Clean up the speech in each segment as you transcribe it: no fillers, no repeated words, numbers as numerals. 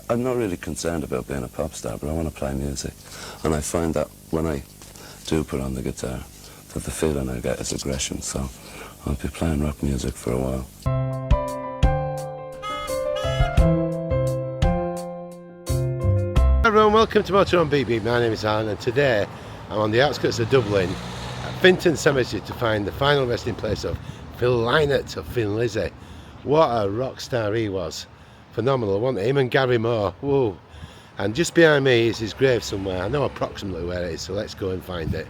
I'm not really concerned about being a pop star, but I want to play music. And I find that when I do put on the guitar, that the feeling I get is aggression. So I'll be playing rock music for a while. Hi everyone, welcome to Motor on BB. My name is Alan, and today I'm on the outskirts of Dublin at Finton Cemetery to find the final resting place of Phil Lynott of Thin Lizzy. What a rock star he was. Phenomenal, wasn't he? Him and Gary Moore. Whoa. And just behind me is his grave somewhere. I know approximately where it is, so let's go and find it.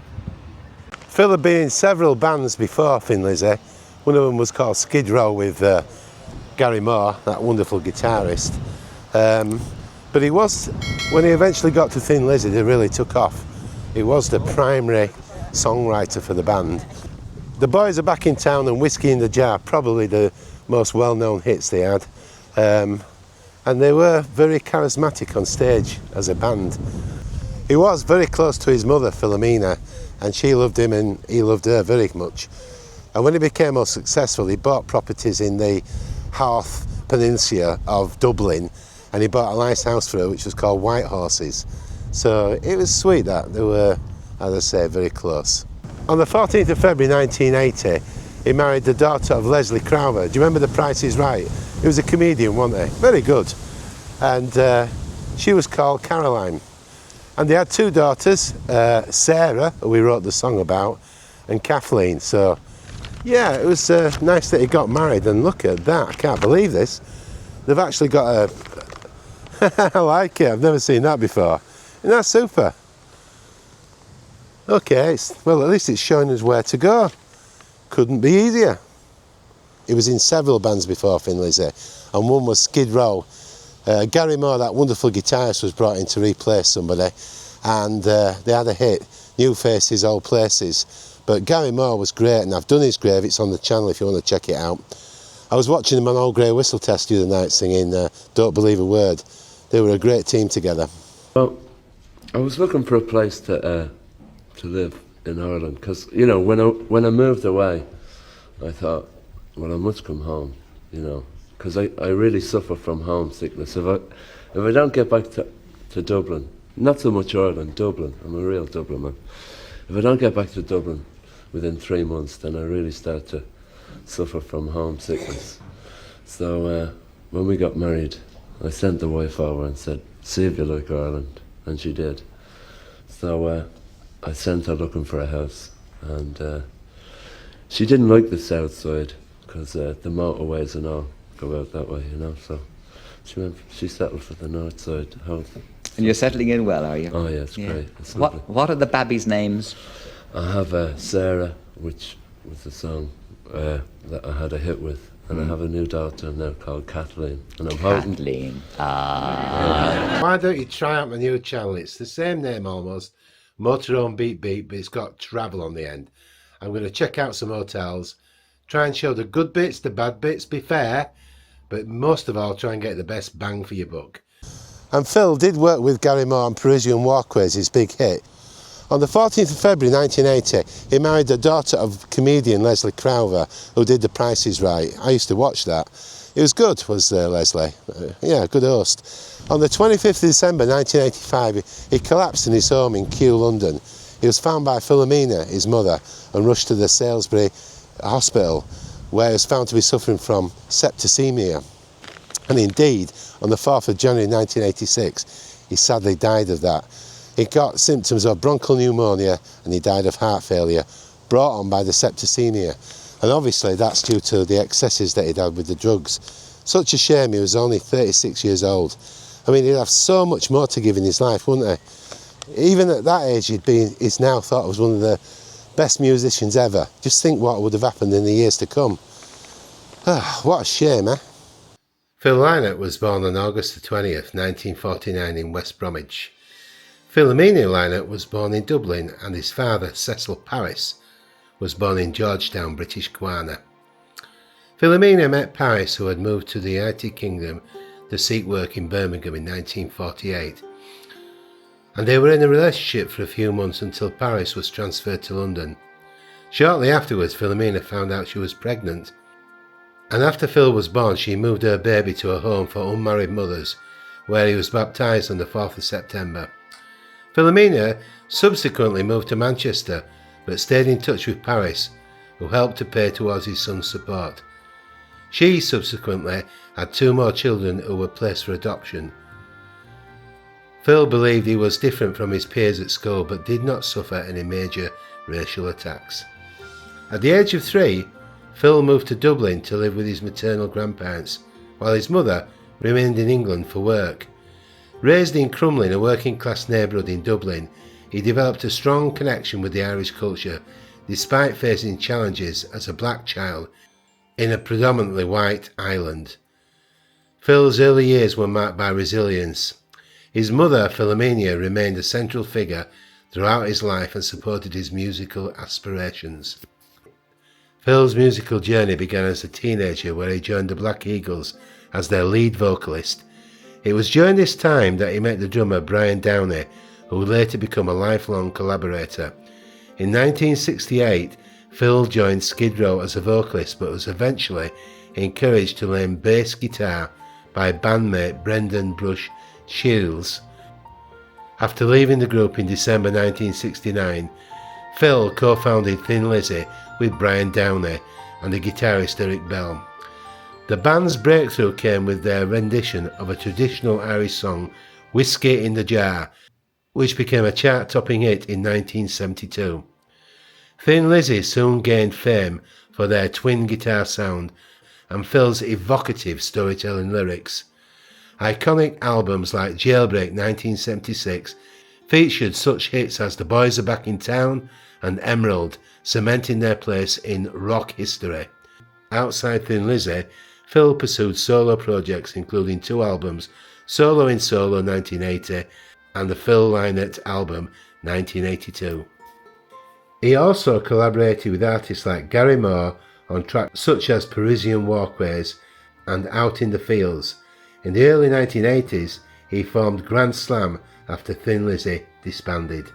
Phil had been in several bands before Thin Lizzy. One of them was called Skid Row with Gary Moore, that wonderful guitarist. But he was, when he eventually got to Thin Lizzy, they really took off. He was the primary songwriter for the band. The Boys Are Back in Town and Whiskey in the Jar, probably the most well-known hits they had. And they were very charismatic on stage as a band. He was very close to his mother, Philomena, and she loved him and he loved her very much. And when he became more successful, he bought properties in the Harth Peninsula of Dublin, and he bought a nice house for her which was called White Horses. So it was sweet that they were, as I say, very close. On the 14th of February 1980, he married the daughter of Leslie Crowther. Do you remember The Price is Right? He was a comedian, wasn't he? Very good. And she was called Caroline. And they had two daughters, Sarah, who we wrote the song about, and Kathleen. So yeah, it was nice that he got married, and look at that, I can't believe this. They've actually got a I like it, I've never seen that before. Isn't that super? Okay, well at least it's showing us where to go. Couldn't be easier. He was in several bands before Thin Lizzy, and one was Skid Row. Gary Moore, that wonderful guitarist, was brought in to replace somebody, and they had a hit, New Faces, Old Places. But Gary Moore was great, and I've done his grave, it's on the channel if you want to check it out. I was watching him on Old Grey Whistle Test the other night singing Don't Believe a Word. They were a great team together. Well, I was looking for a place to live in Ireland, because, you know, when I moved away, I thought, well, I must come home, you know, because I really suffer from homesickness. If I don't get back to Dublin, not so much Ireland, Dublin, I'm a real Dublin man. If I don't get back to Dublin within 3 months, then I really start to suffer from homesickness. So when we got married, I sent the wife over and said, see if you like Ireland, and she did. So I sent her looking for a house, and she didn't like the south side, because the motorways and all go out that way, you know, so she settled for the north side house. And you're settling in well, are you? Oh yeah, it's great. It's what are the babbies' names? I have Sarah, which was the song that I had a hit with, and I have a new daughter now called Kathleen, and I'm hoping... Kathleen. Why don't you try out my new channel? It's the same name almost, Motorhome Beat Beat, but it's got travel on the end. I'm going to check out some hotels, try and show the good bits, the bad bits, be fair, but most of all try and get the best bang for your buck. And Phil did work with Gary Moore on Parisian Walkways, his big hit. On the 14th of February 1980, he married the daughter of comedian Leslie Crowther, who did The Price is Right. I used to watch that. It was good, was Leslie. Yeah, good host. On the 25th of December 1985, he collapsed in his home in Kew, London. He was found by Philomena, his mother, and rushed to the Salisbury Hospital, where he was found to be suffering from septicemia. And indeed, on the 4th of January 1986, he sadly died of that. He got symptoms of bronchial pneumonia, and he died of heart failure, brought on by the septicemia. And obviously that's due to the excesses that he'd had with the drugs. Such a shame, he was only 36 years old. I mean, he'd have so much more to give in his life, wouldn't he? Even at that age, he's now thought of one of the best musicians ever. Just think what would have happened in the years to come. What a shame, eh? Phil Lynott was born on August the 20th, 1949 in West Bromwich. Philomena Lynott was born in Dublin, and his father, Cecil Paris, was born in Georgetown, British Guiana. Philomena met Paris, who had moved to the United Kingdom to seek work in Birmingham in 1948. And they were in a relationship for a few months until Paris was transferred to London. Shortly afterwards, Philomena found out she was pregnant, and after Phil was born, she moved her baby to a home for unmarried mothers, where he was baptised on the 4th of September. Philomena subsequently moved to Manchester, but stayed in touch with Paris, who helped to pay towards his son's support. She subsequently had 2 more children who were placed for adoption. Phil believed he was different from his peers at school, but did not suffer any major racial attacks. At the age of 3, Phil moved to Dublin to live with his maternal grandparents, while his mother remained in England for work. Raised in Crumlin, a working-class neighbourhood in Dublin, he developed a strong connection with the Irish culture, despite facing challenges as a black child in a predominantly white island. Phil's early years were marked by resilience. His mother, Philomena, remained a central figure throughout his life and supported his musical aspirations. Phil's musical journey began as a teenager, where he joined the Black Eagles as their lead vocalist. It was during this time that he met the drummer Brian Downey, who would later become a lifelong collaborator. In 1968, Phil joined Skid Row as a vocalist, but was eventually encouraged to learn bass guitar by bandmate Brendan Brush Shields. After leaving the group in December 1969, Phil co-founded Thin Lizzy with Brian Downey and the guitarist Eric Bell. The band's breakthrough came with their rendition of a traditional Irish song, Whiskey in the Jar, which became a chart-topping hit in 1972. Thin Lizzy soon gained fame for their twin guitar sound and Phil's evocative storytelling lyrics. Iconic albums like Jailbreak 1976 featured such hits as The Boys Are Back in Town and Emerald, cementing their place in rock history. Outside Thin Lizzy, Phil pursued solo projects including 2 albums, Solo in Solo 1980 and the Phil Lynott album 1982. He also collaborated with artists like Gary Moore on tracks such as Parisian Walkways and Out in the Fields. In the early 1980s, he formed Grand Slam after Thin Lizzy disbanded.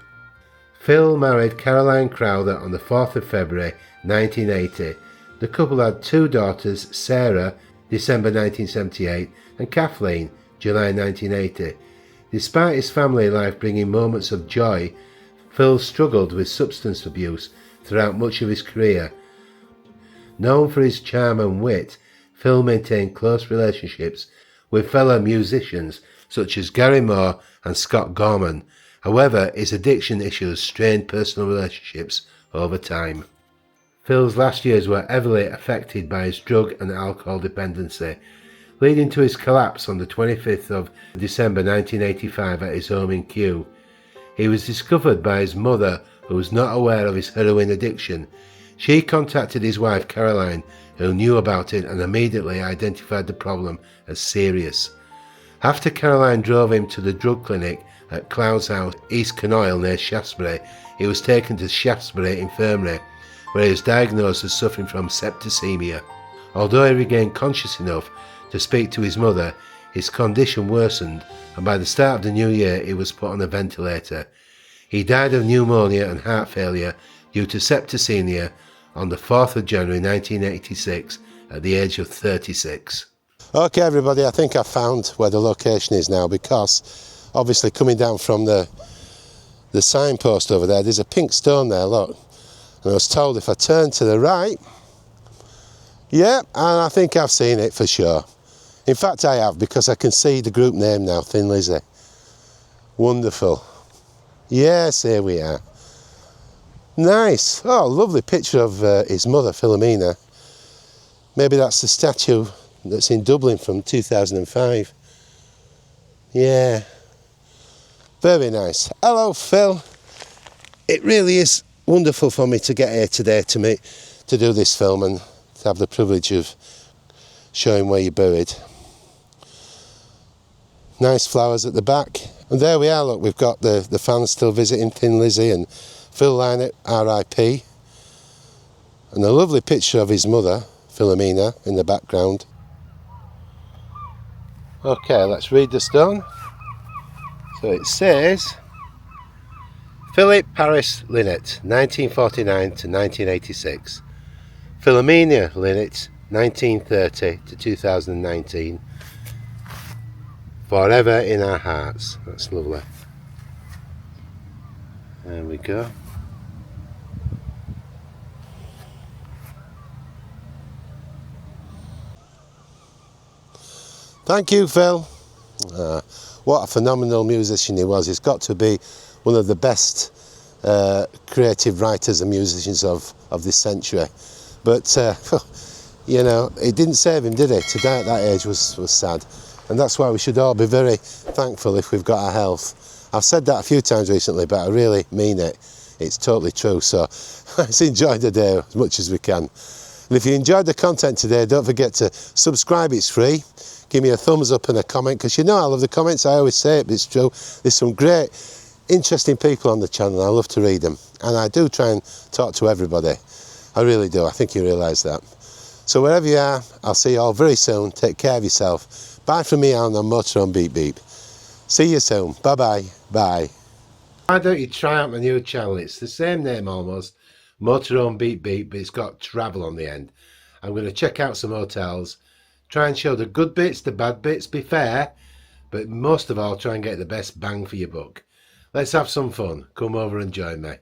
Phil married Caroline Crowther on the 4th of February 1980. The couple had 2 daughters, Sarah, December 1978, and Kathleen, July 1980. Despite his family life bringing moments of joy, Phil struggled with substance abuse throughout much of his career. Known for his charm and wit, Phil maintained close relationships with fellow musicians such as Gary Moore and Scott Gorman. However, his addiction issues strained personal relationships over time. Phil's last years were heavily affected by his drug and alcohol dependency, leading to his collapse on the 25th of December 1985 at his home in Kew. He was discovered by his mother, who was not aware of his heroin addiction. She contacted his wife Caroline, who knew about it and immediately identified the problem as serious. After Caroline drove him to the drug clinic at Clouds House, East Canoyle near Shaftesbury, he was taken to Shaftesbury Infirmary, where he was diagnosed as suffering from septicemia. Although he regained conscious enough to speak to his mother, his condition worsened, and by the start of the new year he was put on a ventilator. He died of pneumonia and heart failure due to septicemia on the 4th of January 1986 at the age of 36. Okay everybody, I think I've found where the location is now, because obviously coming down from the signpost over there, there's a pink stone there, look. And I was told if I turn to the right, yeah, and I think I've seen it for sure. In fact I have, because I can see the group name now, Thin Lizzy. Wonderful. Yes, here we are. Nice. Oh, lovely picture of his mother, Philomena. Maybe that's the statue that's in Dublin from 2005. Yeah. Very nice. Hello, Phil. It really is wonderful for me to get here today to do this film and to have the privilege of showing where you're buried. Nice flowers at the back. And there we are, look, we've got the fans still visiting Thin Lizzy and Phil Lynott, R.I.P. And a lovely picture of his mother, Philomena, in the background. Okay, let's read the stone. So it says, Philip Paris Lynott, 1949 to 1986. Philomena Lynott, 1930 to 2019. forever in our hearts. That's lovely. There we go. Thank you, Phil. What a phenomenal musician he was. He's got to be one of the best creative writers and musicians of this century. But, you know, it didn't save him, did it? To die at that age was sad. And that's why we should all be very thankful if we've got our health. I've said that a few times recently, but I really mean it. It's totally true. So let's enjoy the day as much as we can. And if you enjoyed the content today, don't forget to subscribe, it's free. Give me a thumbs up and a comment, because you know I love the comments. I always say it, but it's true. There's some great, interesting people on the channel. I love to read them. And I do try and talk to everybody. I really do. I think you realise that. So wherever you are, I'll see you all very soon. Take care of yourself. Bye from me, Alan, on Motorhome Beep Beep. See you soon. Bye-bye. Bye. Why don't you try out my new channel? It's the same name almost, Motorhome Beep Beep, but it's got travel on the end. I'm going to check out some hotels, try and show the good bits, the bad bits, be fair, but most of all try and get the best bang for your buck. Let's have some fun. Come over and join me.